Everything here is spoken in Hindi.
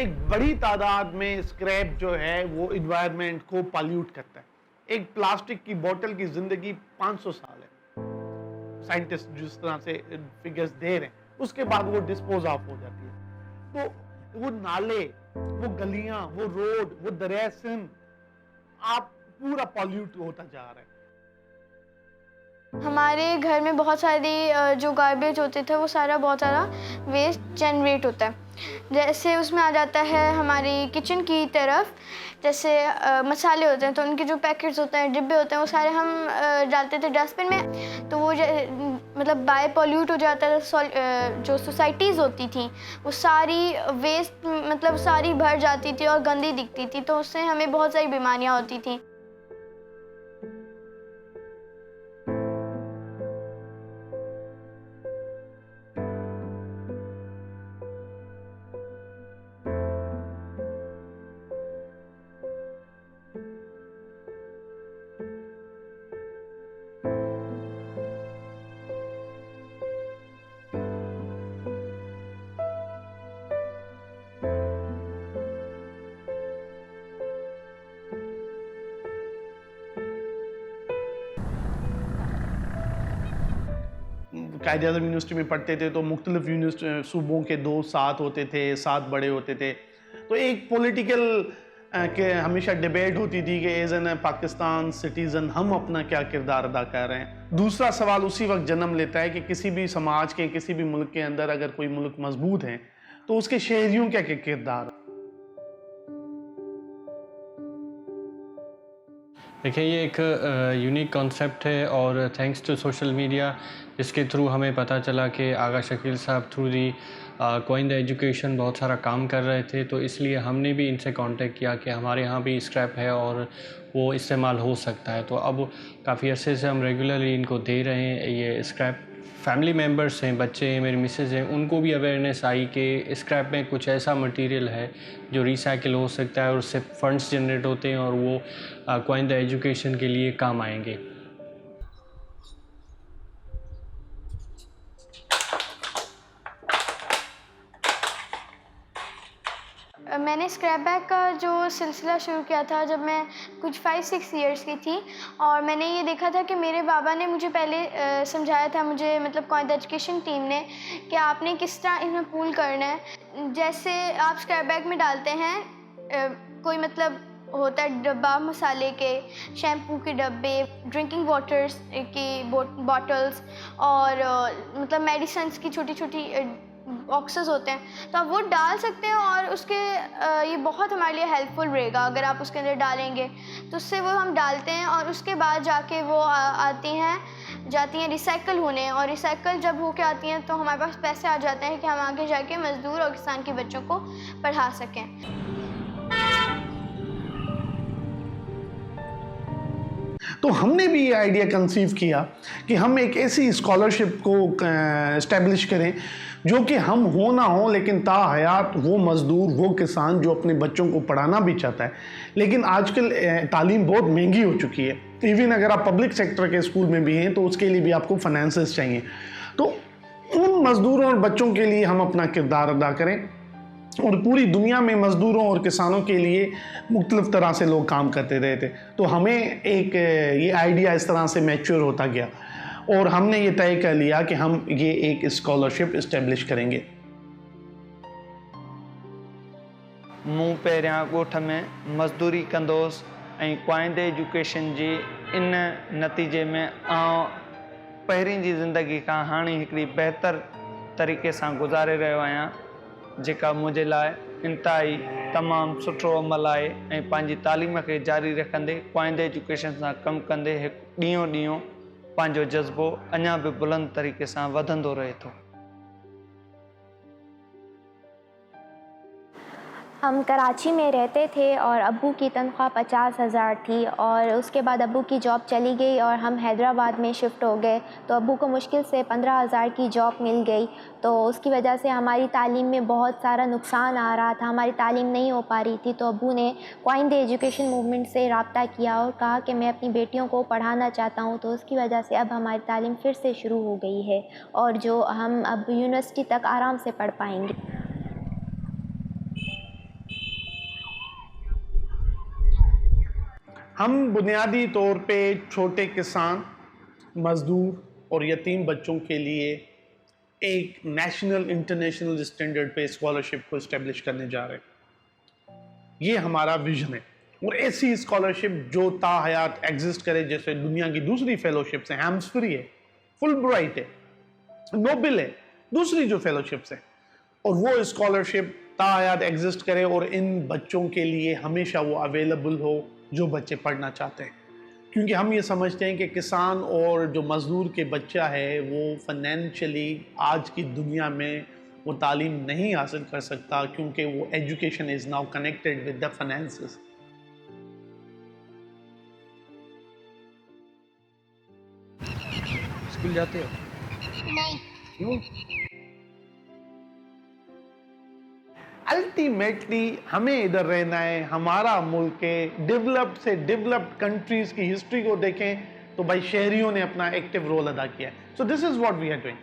एक बड़ी तादाद में स्क्रैप जो है वो इन्वायरमेंट को पॉल्यूट करता है। एक प्लास्टिक की बोतल की जिंदगी 500 साल है, साइंटिस्ट जिस तरह से फिगर्स दे रहे हैं, उसके बाद वो डिस्पोज ऑफ हो जाती है। तो वो नाले, वो गलियां, वो रोड, वो दरिया सिंध, आप पूरा पॉल्यूट होता जा रहा है। हमारे घर में बहुत सारी जो गार्बेज होते थे वो सारा बहुत सारा वेस्ट जनरेट होता है। जैसे उसमें आ जाता है हमारी किचन की तरफ, जैसे मसाले होते हैं तो उनके जो पैकेट्स होते हैं, डिब्बे होते हैं, वो सारे हम डालते थे डस्टबिन में, तो वो मतलब बाय पॉल्यूट हो जाता था। जो सोसाइटीज़ होती थी वो सारी वेस्ट मतलब सारी भर जाती थी और गंदी दिखती थी, तो उससे हमें बहुत सारी बीमारियाँ होती थी। कायद-ए-आज़म यूनिवर्सिटी में पढ़ते थे तो मुख्तलिफ सूबों के 2 साथ होते थे, 7 बड़े होते थे। तो एक पॉलिटिकल के हमेशा डिबेट होती थी कि एज एन पाकिस्तान सिटीज़न हम अपना क्या किरदार अदा कर रहे हैं। दूसरा सवाल उसी वक्त जन्म लेता है कि किसी भी समाज के, किसी भी मुल्क के अंदर अगर कोई मुल्क मजबूत है तो उसके शहरियों क्या क्या किरदार। देखिए, ये एक यूनिक कॉन्सेप्ट है और थैंक्स टू सोशल मीडिया इसके थ्रू हमें पता चला कि आगा शकील साहब through the coin the education बहुत सारा काम कर रहे थे, तो इसलिए हमने भी इनसे कांटेक्ट किया कि हमारे यहाँ भी स्क्रैप है और वो इस्तेमाल हो सकता है। तो अब काफ़ी अरसे से हम रेगुलरली इनको दे रहे हैं ये स्क्रैप। फैमिली मेम्बर्स हैं, बच्चे हैं, मेरी मिसेज़ हैं, उनको भी अवेयरनेस आई कि स्क्रैप में कुछ ऐसा मटेरियल है जो रिसाइकिल हो सकता है और उससे फंड्स जनरेट होते हैं और वो कॉइन द एजुकेशन के लिए काम आएंगे। मैंने स्क्रैप बैग का जो सिलसिला शुरू किया था जब मैं कुछ 5-6 इयर्स की थी, और मैंने ये देखा था कि मेरे बाबा ने मुझे पहले समझाया था, मुझे मतलब कॉइन द एजुकेशन टीम ने, कि आपने किस तरह इसमें पूल करना है। जैसे आप स्क्रैप बैग में डालते हैं कोई मतलब होता है डब्बा मसाले के, शैम्पू के डब्बे, ड्रिंकिंग वाटर्स की बॉटल्स और मतलब मेडिसिन्स की छोटी छोटी बॉक्सेस होते हैं, तो आप वो डाल सकते हैं और उसके ये बहुत हमारे लिए हेल्पफुल रहेगा अगर आप उसके अंदर डालेंगे। तो उससे वो हम डालते हैं और उसके बाद जाके वो जाती हैं रिसाइकल होने, और रिसाइकल जब होके आती हैं तो हमारे पास पैसे आ जाते हैं कि हम आगे जाके मज़दूर और किसान के बच्चों को पढ़ा सकें। तो हमने भी ये आइडिया कंसीव किया कि हम एक ऐसी स्कॉलरशिप को इस्टेब्लिश करें जो कि हम हो ना हो लेकिन ताहयात वो मज़दूर, वो किसान जो अपने बच्चों को पढ़ाना भी चाहता है, लेकिन आजकल तालीम बहुत महंगी हो चुकी है। इवन अगर आप पब्लिक सेक्टर के स्कूल में भी हैं तो उसके लिए भी आपको फाइनेंसेस चाहिए। तो उन मज़दूरों और बच्चों के लिए हम अपना किरदार अदा करें, और पूरी दुनिया में मज़दूरों और किसानों के लिए मुख्तलिफ तरह से लोग काम करते रहे थे। तो हमें एक ये आइडिया इस तरह से मैच्योर होता गया और हमने ये तय कर लिया कि हम ये एक स्कॉलरशिप इस्टेब्लिश करेंगे। मूं पहिरियां ॻोठ में मज़दूरी कंदोसि ऐं कॉइन द एजुकेशन जी इन नतीजे में आउं पहिरीं जी ज़िंदगी खां हाणे हिकिड़ी बहितर तरीक़े सां गुज़ारे रहियो आहियां, जेका मुंहिंजे लाइ इंतिहाई तमामु सुठो अमल आहे। ऐं पंहिंजी तालीम खे जारी रखंदे कॉइन द एजुकेशन सां कमु कंदे हिकु ॾींहों ॾींहों पंहिंजो जज़्बो अञा बि बुलंद तरीक़े सां वधंदो रहे थो। हम कराची में रहते थे और अब्बू की तनख्वाह 50,000 थी, और उसके बाद अब्बू की जॉब चली गई और हम हैदराबाद में शिफ्ट हो गए, तो अब्बू को मुश्किल से 15,000 की जॉब मिल गई। तो उसकी वजह से हमारी तालीम में बहुत सारा नुकसान आ रहा था, हमारी तालीम नहीं हो पा रही थी। तो अब्बू ने कॉइन द एजुकेशन मूवमेंट से रब्ता किया और कहा कि मैं अपनी बेटियों को पढ़ाना चाहता हूँ। तो उसकी वजह से अब हमारी तालीम फिर से शुरू हो गई है और जो हम अब यूनिवर्सिटी तक आराम से पढ़ पाएंगे। हम बुनियादी तौर पे छोटे किसान, मज़दूर और यतीम बच्चों के लिए एक नेशनल इंटरनेशनल स्टैंडर्ड पे स्कॉलरशिप को इस्टेब्लिश करने जा रहे हैं। ये हमारा विजन है और ऐसी स्कॉलरशिप जो ताहयात एग्जिस्ट करे, जैसे दुनिया की दूसरी फेलोशिप्स हैं, हैम्सफ्री है, फुलब्राइट है, नोबेल है, दूसरी जो फेलोशिप्स हैं, और वो स्कॉलरशिप ताहयात एग्जिस्ट करे और इन बच्चों के लिए हमेशा वो अवेलेबल हो जो बच्चे पढ़ना चाहते हैं। क्योंकि हम ये समझते हैं कि किसान और जो मज़दूर के बच्चा है वो फाइनेंशियली आज की दुनिया में वो तालीम नहीं हासिल कर सकता, क्योंकि वो education is now connected with the finances. School जाते हो? नहीं। अल्टीमेटली हमें इधर रहना है, हमारा मुल्क है, डेवलप से डेवलप्ड कंट्रीज की हिस्ट्री को देखें तो भाई शहरियों ने अपना एक्टिव रोल अदा किया है। So this is what we are doing.